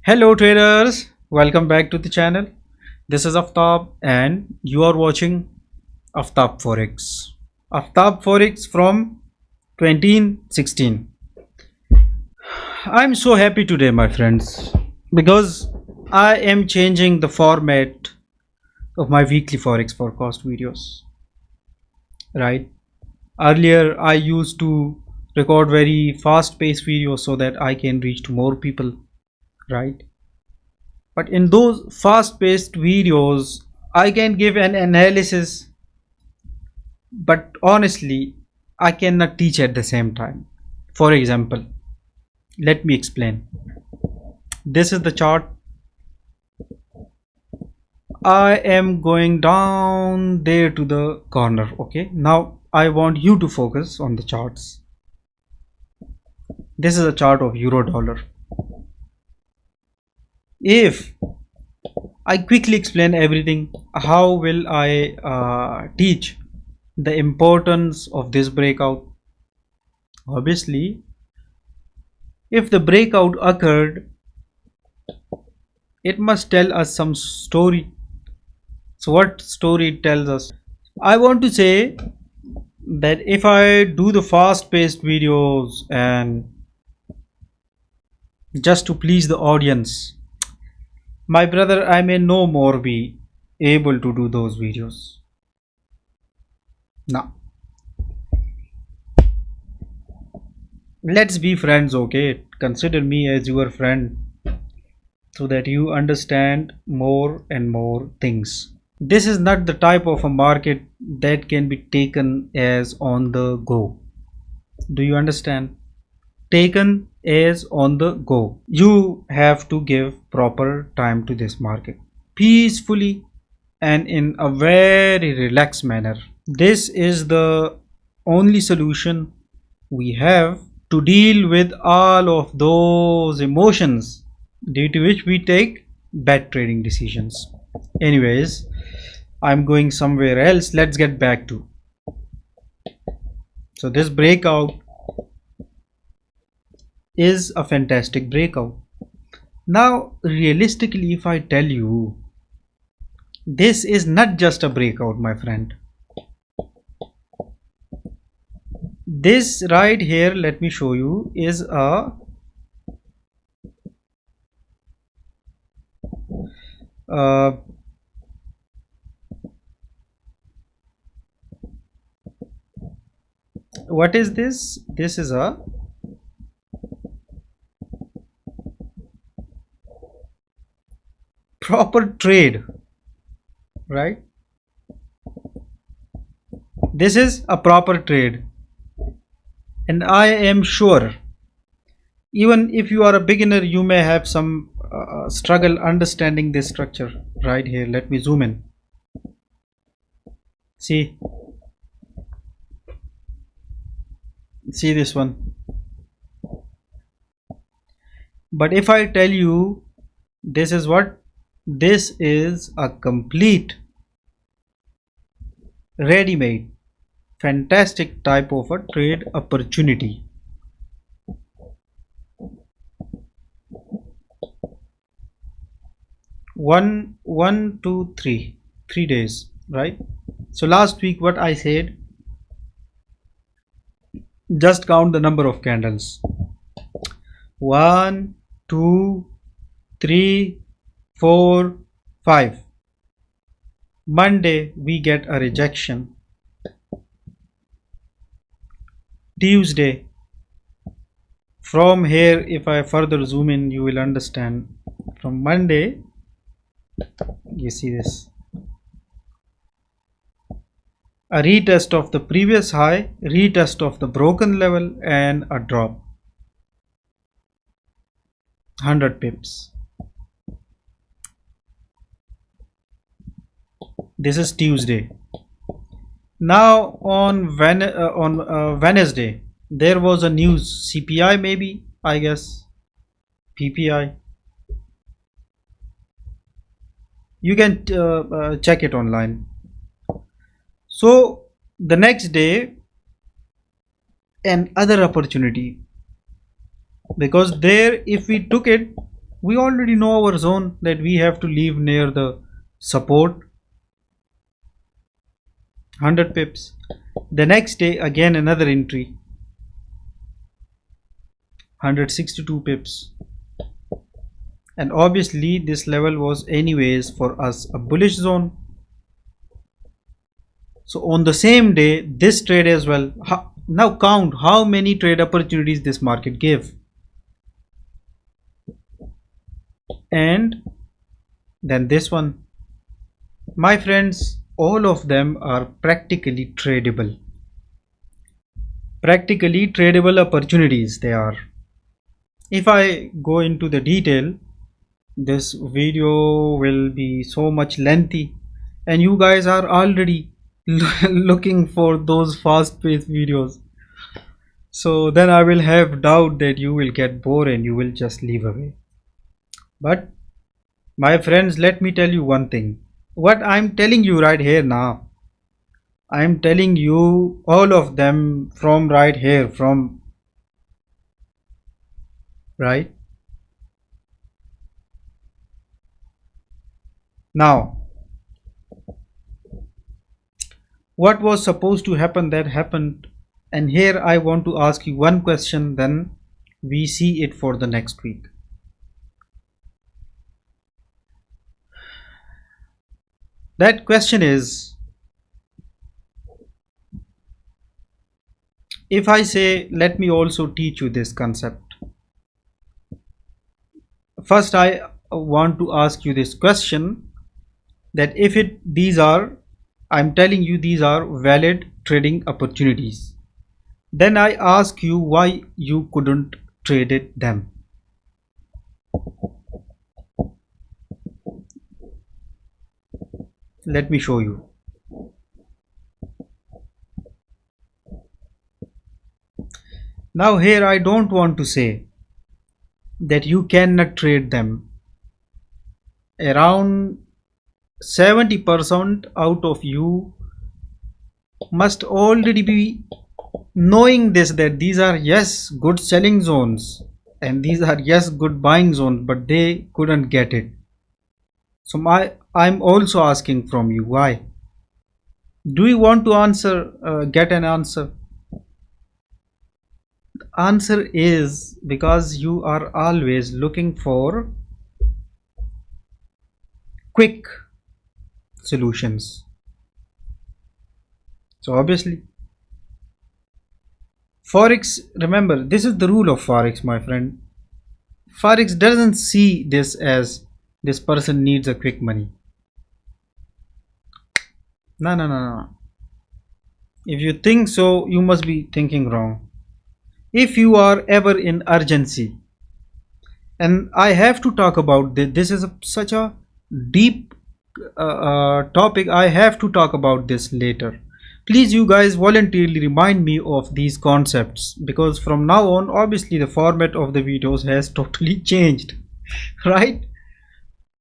Hello traders, welcome back to the channel. This is Aftab and you are watching Aftab Forex. Aftab Forex from 2016. I'm so happy today my friends because I am changing the format of my weekly Forex forecast videos. Right? Earlier I used to record very fast paced videos so that I can reach to more people, right? But in those fast-paced videos, I can give an analysis, but honestly, I cannot teach at the same time. For example, let me explain. This is the chart. I am going down there to the corner. Okay, now I want you to focus on the charts. This is a chart of euro dollar. If I quickly explain everything, how will I teach the importance of this breakout? Obviously, if the breakout occurred, it must tell us some story. So what story it tells us? I want to say that if I do the fast-paced videos and just to please the audience, my brother, I may no more be able to do those videos. Now, let's be friends, okay? Consider me as your friend so that you understand more and more things. This is not the type of a market that can be taken as on the go. Do you understand? Taken as on the go. You have to give proper time to this market peacefully and in a very relaxed manner. This is the only solution we have to deal with all of those emotions due to which we take bad trading decisions. Anyways, I'm going somewhere else. Let's get back to. So this breakout is a fantastic breakout. Now, realistically, if I tell you, this is not just a breakout, my friend. This right here, let me show you, is a what is this? This is a proper trade, right? This is a proper trade, and I am sure even if you are a beginner, you may have some struggle understanding this structure. Right here, let me zoom in. See this one. But if I tell you, this is what? This is a complete ready-made fantastic type of a trade opportunity. One, two, 3 days, right? So last week what I said, just count the number of candles. 1, 2, 3, 4, 5. Monday we get a rejection. Tuesday, from here if I further zoom in, you will understand. From Monday, you see this, a retest of the previous high, retest of the broken level, and a drop 100 pips. This is Tuesday. Now on Wednesday there was a news, CPI maybe, I guess, PPI. You can check it online. So the next day another opportunity, because there if we took it, We already know our zone, that we have to leave near the support, 100 pips. The next day again another entry, 162 pips. And obviously this level was anyways for us a bullish zone. So on the same day, this trade as well. Now count how many trade opportunities this market gave. And then this one. My friends, all of them are practically tradable. Practically tradable opportunities they are. If I go into the detail, this video will be so much lengthy, and you guys are already looking for those fast-paced videos. So then I will have doubt that you will get bored and you will just leave away. But my friends, let me tell you one thing. What I'm telling you right here now, I'm telling you all of them from right here, from right now. What was supposed to happen that happened, and here I want to ask you one question, then we see it for the next week. That question is, if I say let me also teach you this concept, first I want to ask you this question, that if these are, I'm telling you these are valid trading opportunities, then I ask you why you couldn't trade them. Let me show you. Now here I don't want to say that you cannot trade them. Around 70% out of you must already be knowing this, that these are yes good selling zones and these are yes good buying zones, but they couldn't get it. So I'm also asking from you, why? Do you want to answer, get an answer? The answer is because you are always looking for quick solutions. So obviously Forex, remember, this is the rule of Forex, my friend. Forex doesn't see this as this person needs a quick money. No, no, no, no. If you think so, you must be thinking wrong. If you are ever in urgency, and I have to talk about this, this is such a deep topic, I have to talk about this later. Please, you guys voluntarily remind me of these concepts, because from now on obviously the format of the videos has totally changed. Right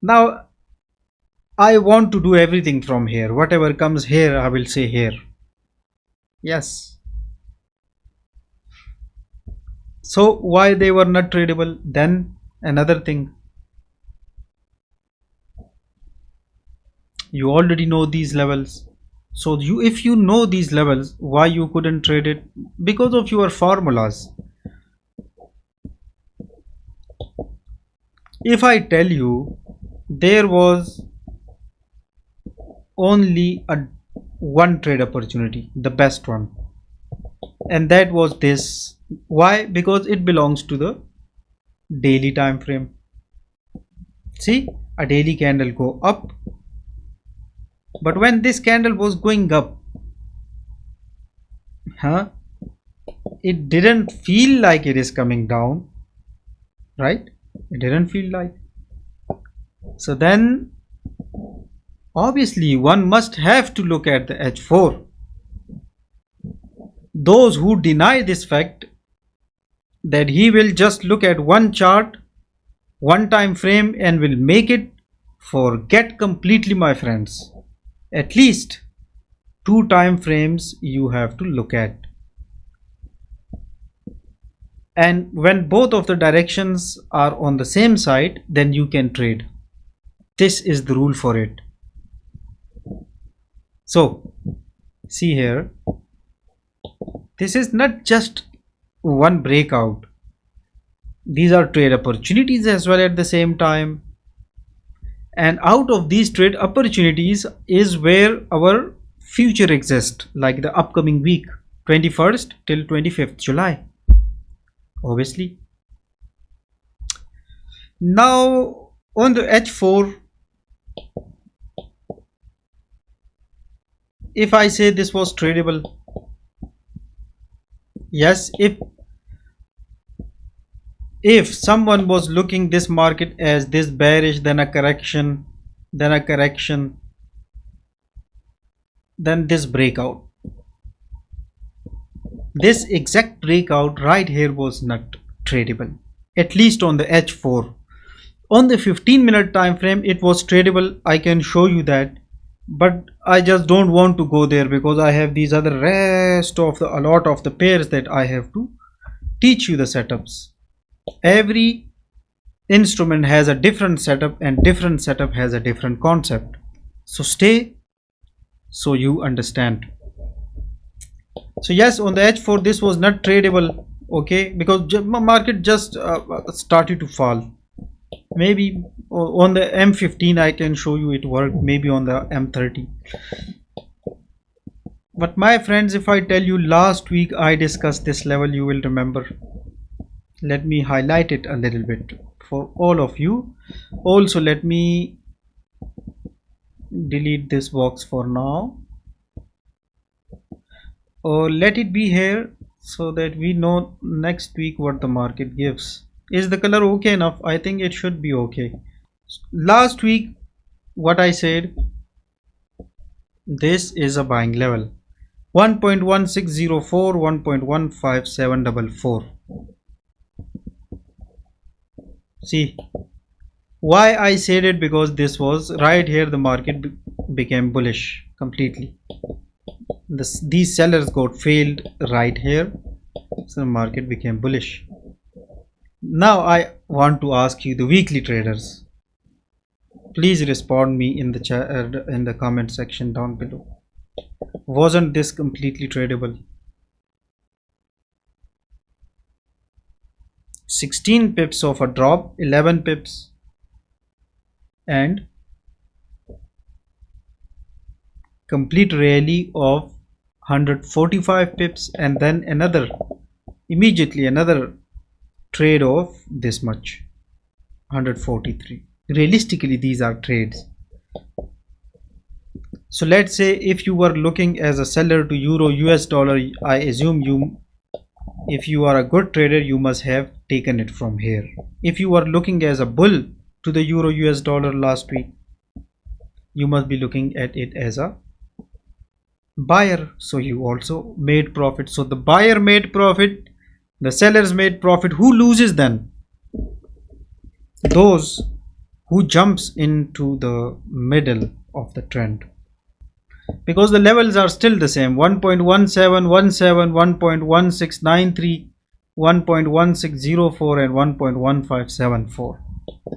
now I want to do everything from here. Whatever comes here I will say here. Yes. So why they were not tradable? Then another thing, you already know these levels. So if you know these levels, why you couldn't trade it? Because of your formulas. If I tell you there was only one trade opportunity, the best one, and that was this. Why? Because it belongs to the daily time frame. See, a daily candle go up, but when this candle was going up, it didn't feel like it is coming down, right? It didn't feel like. So then obviously one must have to look at the H4. Those who deny this fact, that he will just look at one chart, one time frame, and will make it, forget completely, my friends. At least 2 time frames you have to look at. and when both of the directions are on the same side, then you can trade. This is the rule for it. So see here, this is not just one breakout, these are trade opportunities as well at the same time, and out of these trade opportunities is where our future exists, like the upcoming week, 21st till 25th July, obviously. Now on the H4, if I say this was tradable, yes, if someone was looking this market as this bearish, then a correction, then a correction, then this breakout, this exact breakout right here was not tradable, at least on the H4. On the 15-minute time frame it was tradable, I can show you that, but I just don't want to go there because I have these other rest of a lot of the pairs that I have to teach you the setups. Every instrument has a different setup and different setup has a different concept, so stay so you understand. So yes, on the H4 this was not tradable, okay, because market just started to fall. Maybe on the M15 I can show you it worked, maybe on the M30. But my friends, if I tell you last week I discussed this level, you will remember. Let me highlight it a little bit for all of you. Also let me delete this box for now, or let it be here so that we know next week what the market gives. Is the color okay enough? I think it should be okay. Last week what I said, this is a buying level, 1.1604, 1.15744. See why I said it, because this was right here the market became bullish completely. These sellers got failed right here, so the market became bullish. Now I want to ask you, the weekly traders, please respond me in the chat, in the comment section down below. Wasn't this completely tradable? 16 pips of a drop, 11 pips, and complete rally of 145 pips, and then immediately another trade of this much, 143. Realistically these are trades. So let's say if you were looking as a seller to euro US dollar, I assume if you are a good trader you must have taken it from here. If you were looking as a bull to the euro US dollar last week, you must be looking at it as a buyer, so you also made profit. So the buyer made profit, the sellers made profit. Who loses then? Those who jumps into the middle of the trend, because the levels are still the same, 1.1717, 1.1693, 1.1604 and 1.1574.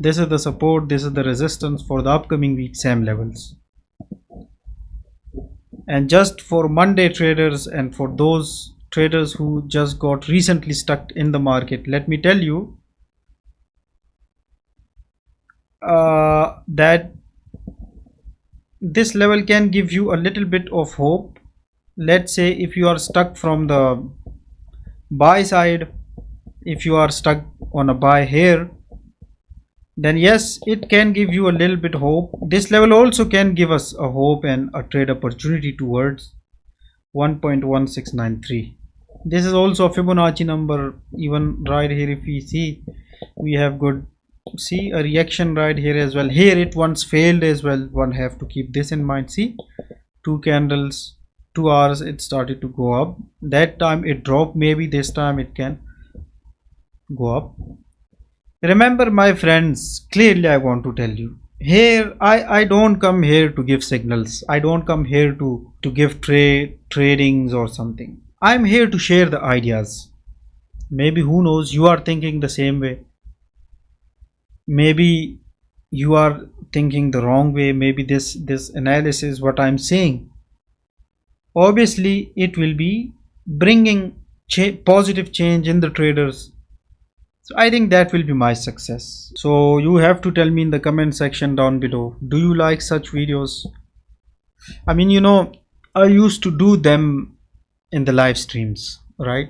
This is the support, this is the resistance for the upcoming week, same levels. And just for Monday traders and for those traders who just got recently stuck in the market, let me tell you that this level can give you a little bit of hope. Let's say if you are stuck from the buy side, if you are stuck on a buy here, then yes, it can give you a little bit hope. This level also can give us a hope and a trade opportunity towards 1.1693. This is also a Fibonacci number. Even right here, if we see, we have good, see, a reaction right here as well. Here it once failed as well. One have to keep this in mind. See, 2 candles, 2 hours, it started to go up. That time it dropped. Maybe this time it can go up. Remember my friends, clearly I want to tell you, here I don't come here to give signals. I don't come here to give tradings or something. I'm here to share the ideas. Maybe who knows, you are thinking the same way. Maybe you are thinking the wrong way. Maybe this analysis what I'm saying, obviously it will be bringing positive change in the traders. So I think that will be my success. So you have to tell me in the comment section down below, do you like such videos? I mean, I used to do them in the live streams, right?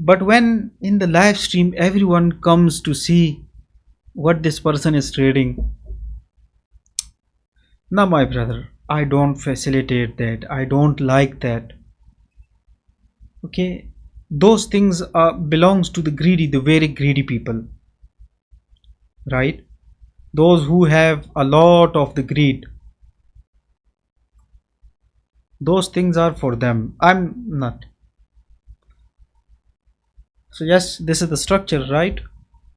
But when in the live stream everyone comes to see what this person is trading, now my brother, I don't facilitate that. I don't like that. Okay, those things belongs to the greedy, the very greedy people, right? Those who have a lot of the greed, those things are for them. I'm not. So yes, this is the structure, right?